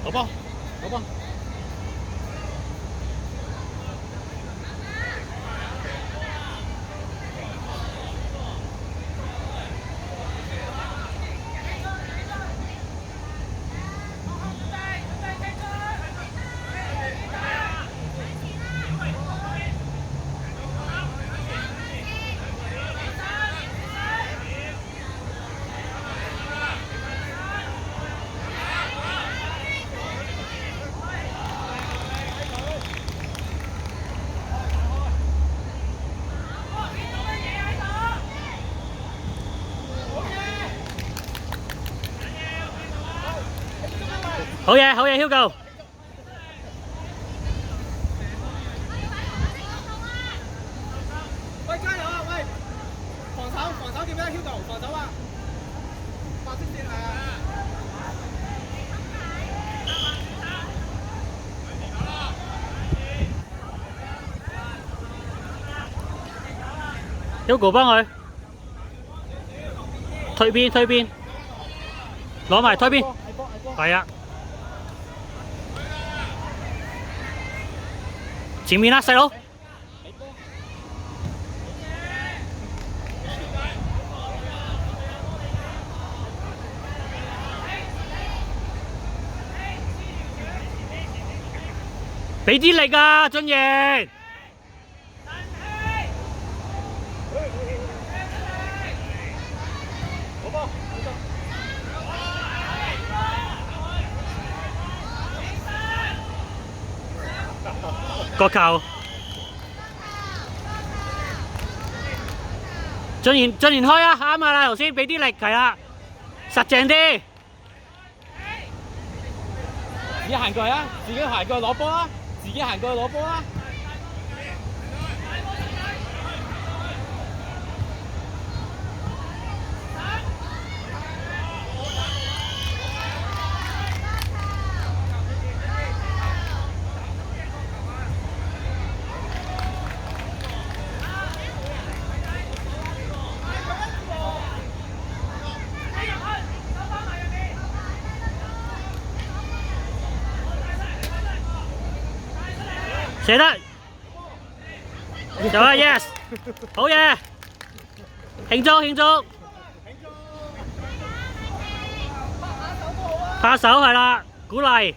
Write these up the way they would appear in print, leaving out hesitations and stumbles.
攞波，攞波。好嘢，好嘢 ，Hugo。喂，加油啊！喂，防守點樣 ？Hugo 防守啊！白色線係啊。Hugo 幫佢推邊，推邊，攞埋推邊，係啊。前面啦，細佬。俾啲力啊，俊賢！個球。俊賢開啊，啱啊啦，頭先俾啲力係啦，實淨啲。自己行過去啊！自己行過去攞波啊！自己行過去攞波啊！射得，有啊 ，yes， 好嘢，慶祝慶祝，拍手係啦，鼓勵。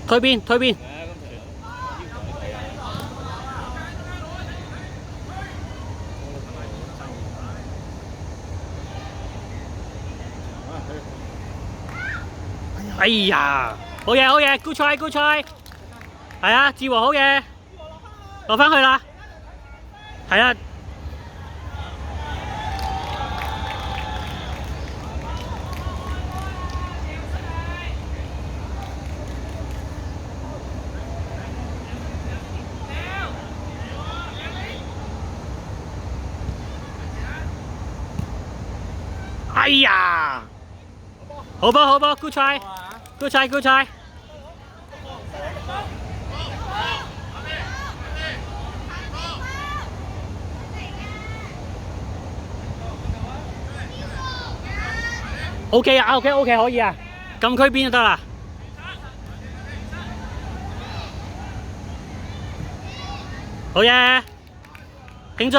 推邊，推邊。哎呀，好嘢，好嘢 ，good try，good try。係啊，志和好嘢，落翻去啦。係啊。哎呀，好波好波 ，good try，good try，good try。OK 啊 ，OK 可以啊，禁區邊就得啦。好嘢，慶祝！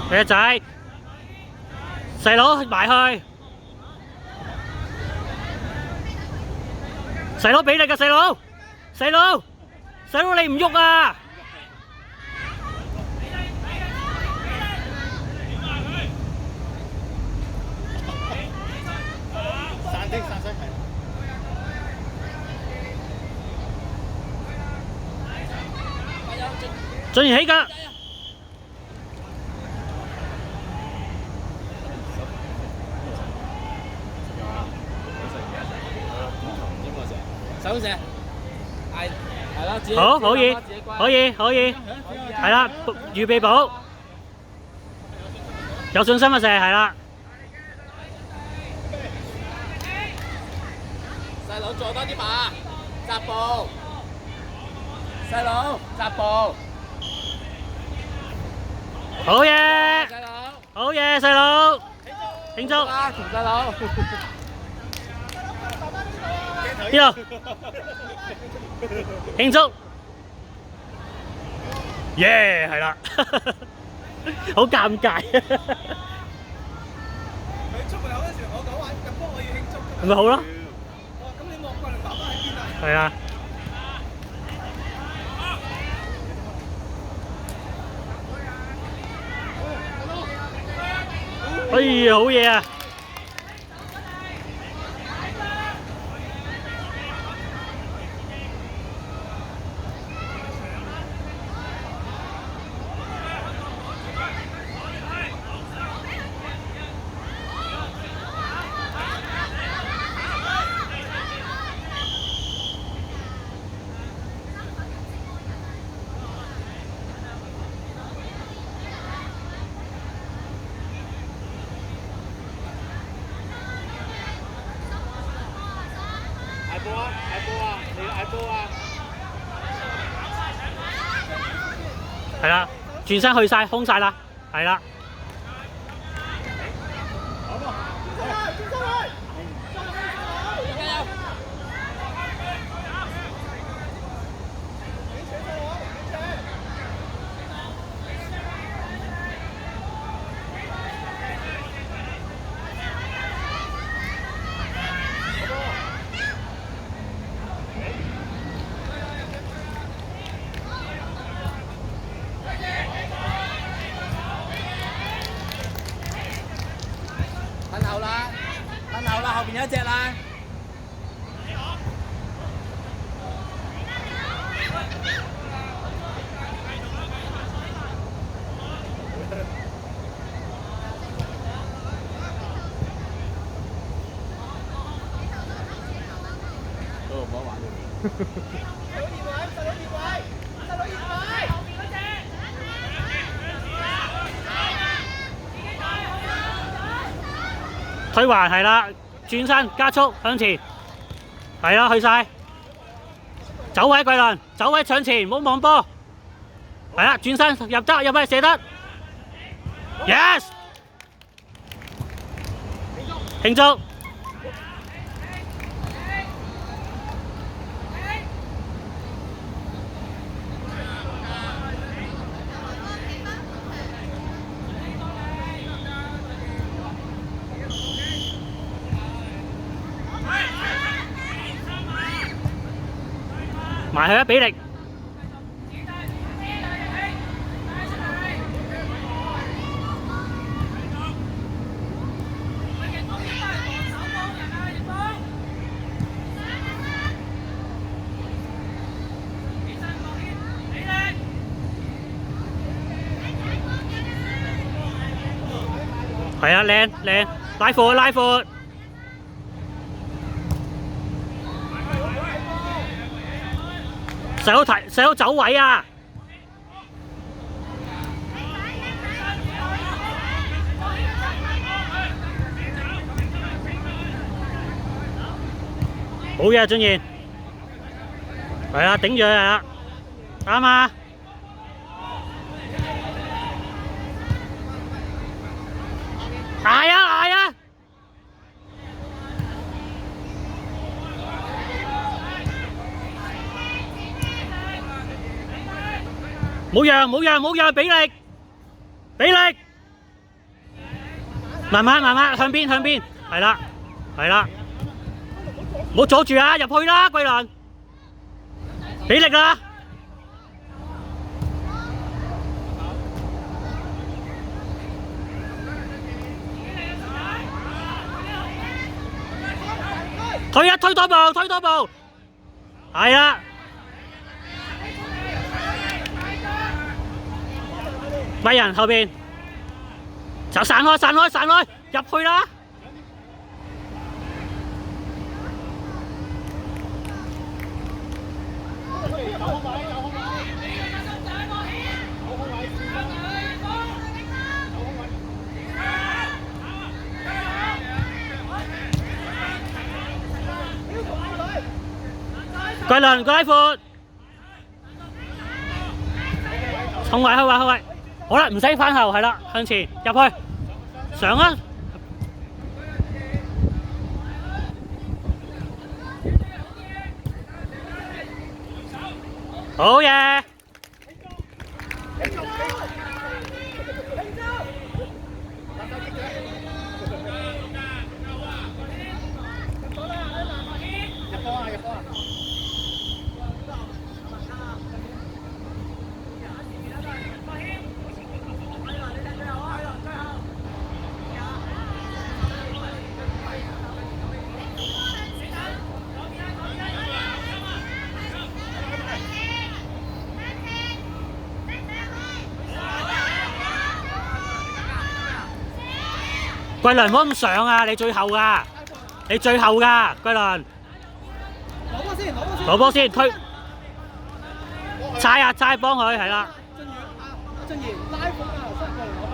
你仔，細佬埋去，細佬俾力㗎，細佬你唔喐啊！散散啲散水係。俊賢起腳。手射，係啦，好，可以，可以，可以，係啦，預備補，有信心嘅射，係啦。細佬做多啲馬，扎步，細佬扎步，好嘢，細佬，好嘢，細佬，慶祝啦，同細佬。邊度？慶祝！耶，係啦，好尷尬。佢出門口嗰時，我講話入波我要慶祝。咪好咯。我話咁你望過嚟爸爸喺邊啊？係啊。哎呀，好嘢啊！嗌波啊！嗌波啊！你要嗌波啊！係啦，轉身去晒，空晒啦，係啦。褪後啦，褪後啦，後邊有一隻啦。都唔好玩呢啲。細佬熱位，細佬熱位，細佬熱位。後邊嗰隻。推環係啦，轉身加速向前，係啦，去晒，走位桂倫，走位上前，唔好望波，係啦，轉身入得入去射得 ，yes， 慶祝，埋去啊，比力。係啊，靚靚，拉闊拉闊。細佬走位啊！好嘢，俊賢。係啊，頂住佢係啦，啱啊！捱啊捱啊！冇讓冇讓冇讓，俾力俾力，慢慢慢慢向邊向邊，係啦係啦，唔好阻住啊，入去啦，桂蘭，俾力啦！推多步，推多步，係啦。咪人後邊，就散開，散開，散開，入去啦！桂倫，拉闊，控位，控位，控位。好啦，唔使翻後，係啦，向前入去，上啊！好嘢！桂倫唔好咁上啊！你最後㗎，你最後㗎，桂倫。攞波先，攞波先。攞波先，推。猜啊猜，幫佢係啦。俊賢拉風啊，失過嚟攞波。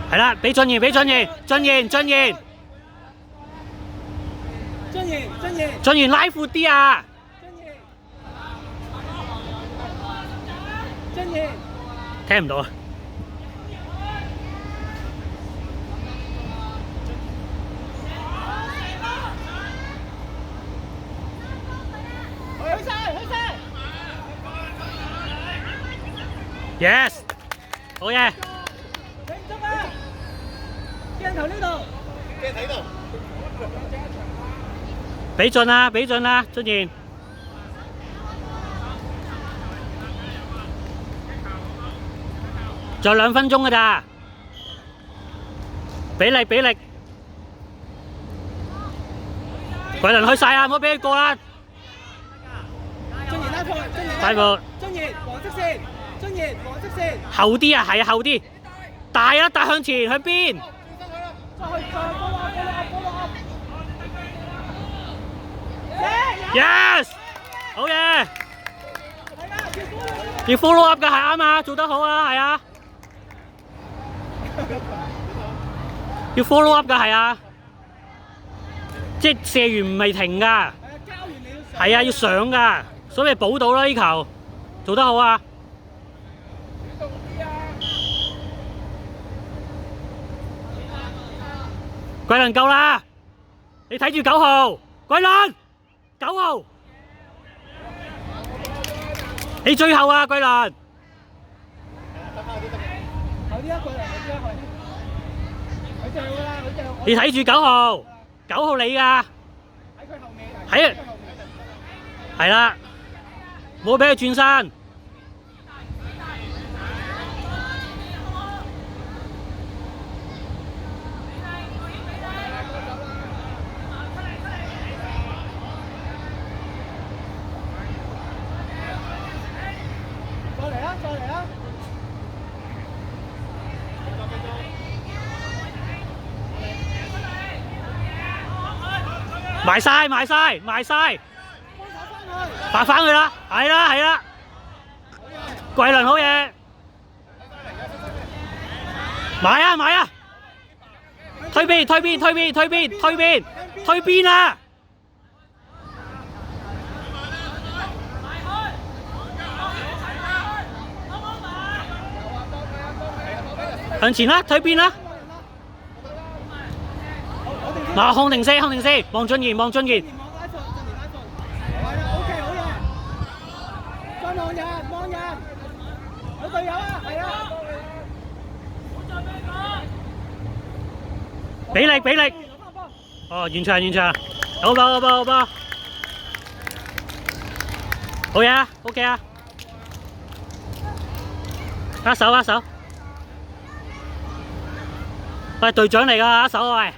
係啦，俾俊賢，俾俊賢，俊賢，俊賢。俊賢，俊賢。俊賢拉闊啲啊！俊賢。聽唔到啊！Yes， 好嘢！鏡頭呢度，鏡睇度，俾盡啦，俾盡啦，俊賢。仲有2分鐘㗎咋，俾力俾力！桂倫去晒啊，唔好俾佢過啦！俊賢拉貨，俊賢拉貨，俊賢黃色線。俊賢黃色線，後啲啊，係啊，後啲，大啊，大向前，向邊？再去！Yes， 好嘢！要 follow up 㗎，係啱啊，做得好啊，係啊，要 follow up 㗎，係啊，即係射完唔係停㗎，係啊，要上㗎，所以補到啦呢球，做得好啊！桂倫夠啦！你睇住9號，桂倫9號，你最後啊，桂倫。你睇住9號，9號你㗎。喺係啦，冇俾佢轉身。埋晒，埋晒，埋晒，發返去啦，係啦，係啦，桂倫好嘢，埋啊，埋啊，推邊，推邊，推邊，推邊，推邊，推邊啊！向前啦，推邊啦！嗱，控定先，控定先，望俊賢，望俊賢。OK， 好嘢！再望人，望人，有隊友啊，係啊！俾力，俾力！哦，完場，完場，好波，好波，好波！好嘢啊 ，OK 啊！握手，握手。喂，隊長嚟㗎，握手喂。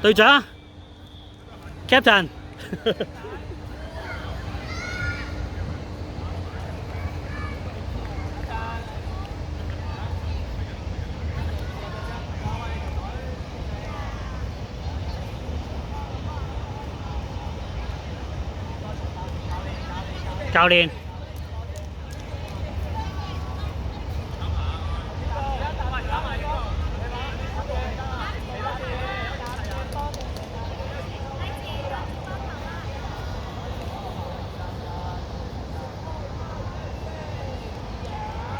隊長 Captain 教練。